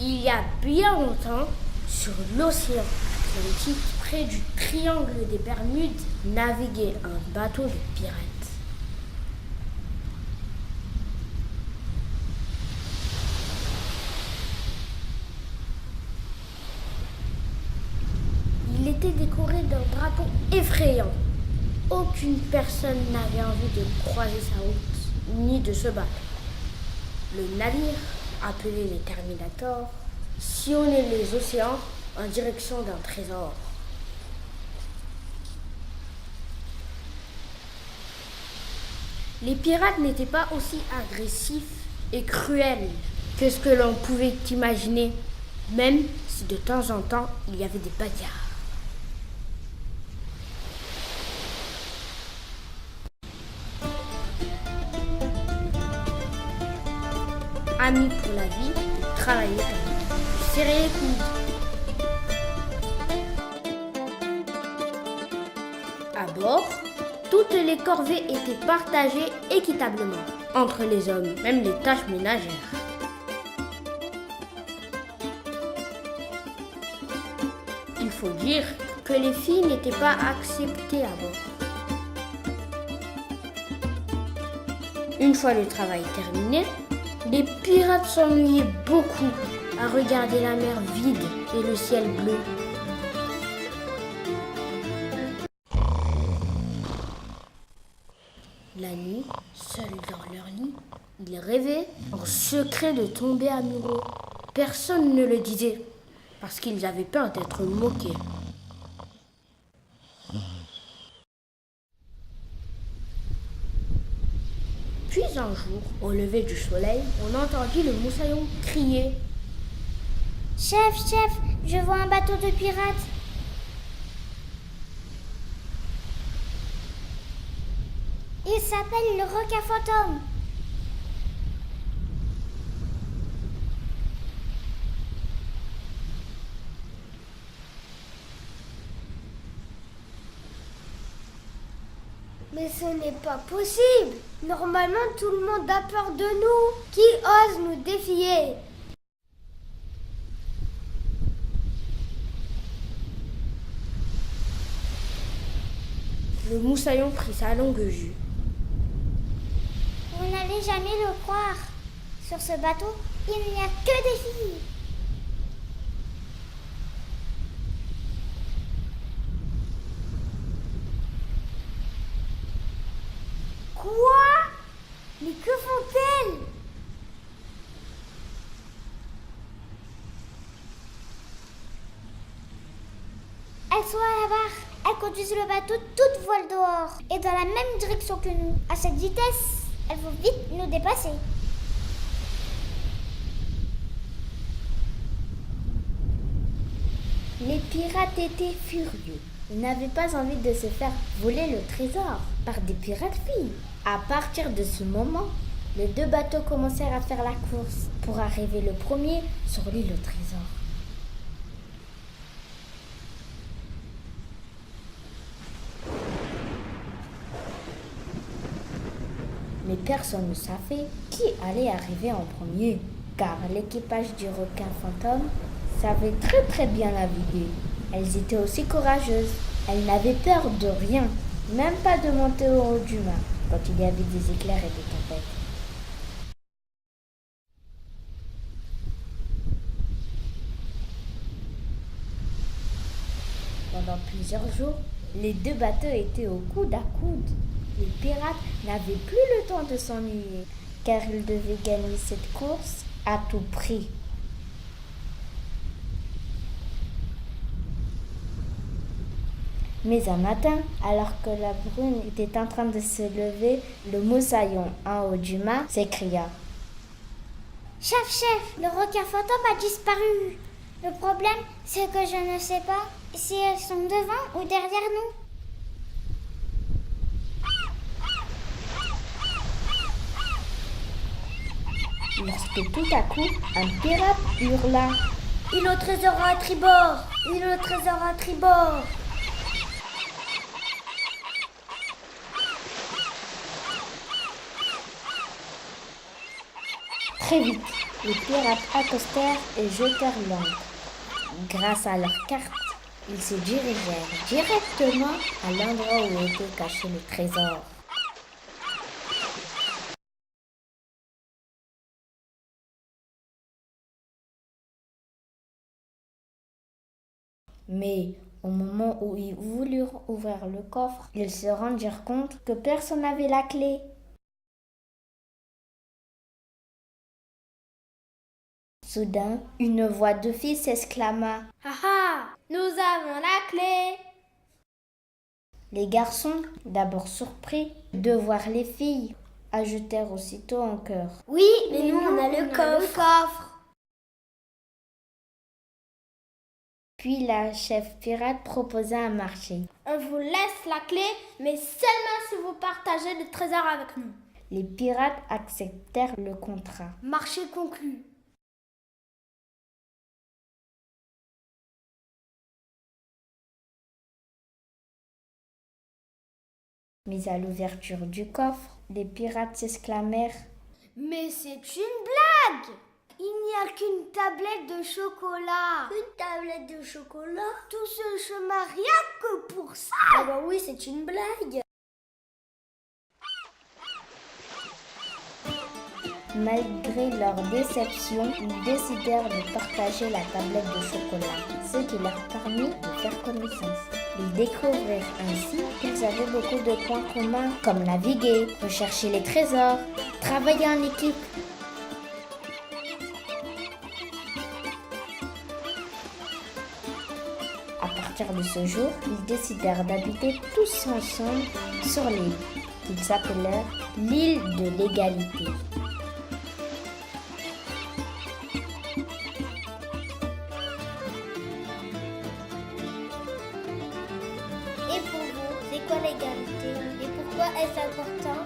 Il y a bien longtemps, sur l'océan Atlantique, près du triangle des Bermudes, naviguait un bateau de pirates. Il était décoré d'un drapeau effrayant. Aucune personne n'avait envie de croiser sa route, ni de se battre. Le navire, appelé les Terminators, sillonnait les océans en direction d'un trésor. Les pirates n'étaient pas aussi agressifs et cruels que ce que l'on pouvait imaginer, même si de temps en temps il y avait des bagarres. Amis pour la vie, travailler comme serrer les coudes. À bord, toutes les corvées étaient partagées équitablement entre les hommes, même les tâches ménagères. Il faut dire que les filles n'étaient pas acceptées à bord. Une fois le travail terminé, les pirates s'ennuyaient beaucoup à regarder la mer vide et le ciel bleu. La nuit, seuls dans leur lit, ils rêvaient en secret de tomber amoureux. Personne ne le disait, parce qu'ils avaient peur d'être moqués. Puis un jour, au lever du soleil, on entendit le moussaillon crier. « Chef, je vois un bateau de pirates. » Il s'appelle le requin fantôme. Mais ce n'est pas possible. Normalement, tout le monde a peur de nous. Qui ose nous défier? Le moussaillon prit sa longue vue. Vous n'allez jamais le croire. Sur ce bateau, il n'y a que des filles. Quoi? Mais que font-elles? Elles sont à la barre. Elles conduisent le bateau toute voile dehors et dans la même direction que nous. À cette vitesse, elles vont vite nous dépasser. Les pirates étaient furieux. Ils n'avaient pas envie de se faire voler le trésor par des pirates filles. À partir de ce moment, les deux bateaux commencèrent à faire la course pour arriver le premier sur l'île au trésor. Mais personne ne savait qui allait arriver en premier, car l'équipage du requin fantôme savait très bien naviguer. Elles étaient aussi courageuses. Elles n'avaient peur de rien, même pas de monter au haut du mât quand il y avait des éclairs et des tempêtes. Pendant plusieurs jours, les deux bateaux étaient au coude à coude. Les pirates n'avaient plus le temps de s'ennuyer, car ils devaient gagner cette course à tout prix. Mais un matin, alors que la brume était en train de se lever, le moussaillon en haut du mât s'écria. « Chef, le requin fantôme a disparu. Le problème, c'est que je ne sais pas si elles sont devant ou derrière nous. » Lorsque tout à coup, un pirate hurla. « Île au trésor à tribord! Île au trésor à tribord !» Très vite, Les pirates accostèrent et jetèrent l'ancre. Grâce à leurs cartes, ils se dirigèrent directement à l'endroit où était caché le trésor. Mais au moment où ils voulurent ouvrir le coffre, ils se rendirent compte que personne n'avait la clé. Soudain, une voix de fille s'exclama. Haha, nous avons la clé. Les garçons, d'abord surpris de voir les filles, ajoutèrent aussitôt en chœur. Oui, mais nous on a le coffre. Puis la chef pirate proposa un marché. On vous laisse la clé, mais seulement si vous partagez le trésor avec nous. Les pirates acceptèrent le contrat. Marché conclu. Mais à l'ouverture du coffre, les pirates s'exclamèrent. Mais c'est une blague! Il n'y a qu'une tablette de chocolat. Une tablette de chocolat? Tout ce chemin rien que pour ça? Ah bah oui, c'est une blague. Malgré leur déception, ils décidèrent de partager la tablette de chocolat, ce qui leur permit de faire connaissance. Ils découvrirent ainsi qu'ils avaient beaucoup de points communs, comme naviguer, rechercher les trésors, travailler en équipe. À partir de ce jour, ils décidèrent d'habiter tous ensemble sur l'île, qu'ils s'appelèrent l'île de l'égalité. Et pour vous, c'est quoi l'égalité? Et pourquoi est-ce important?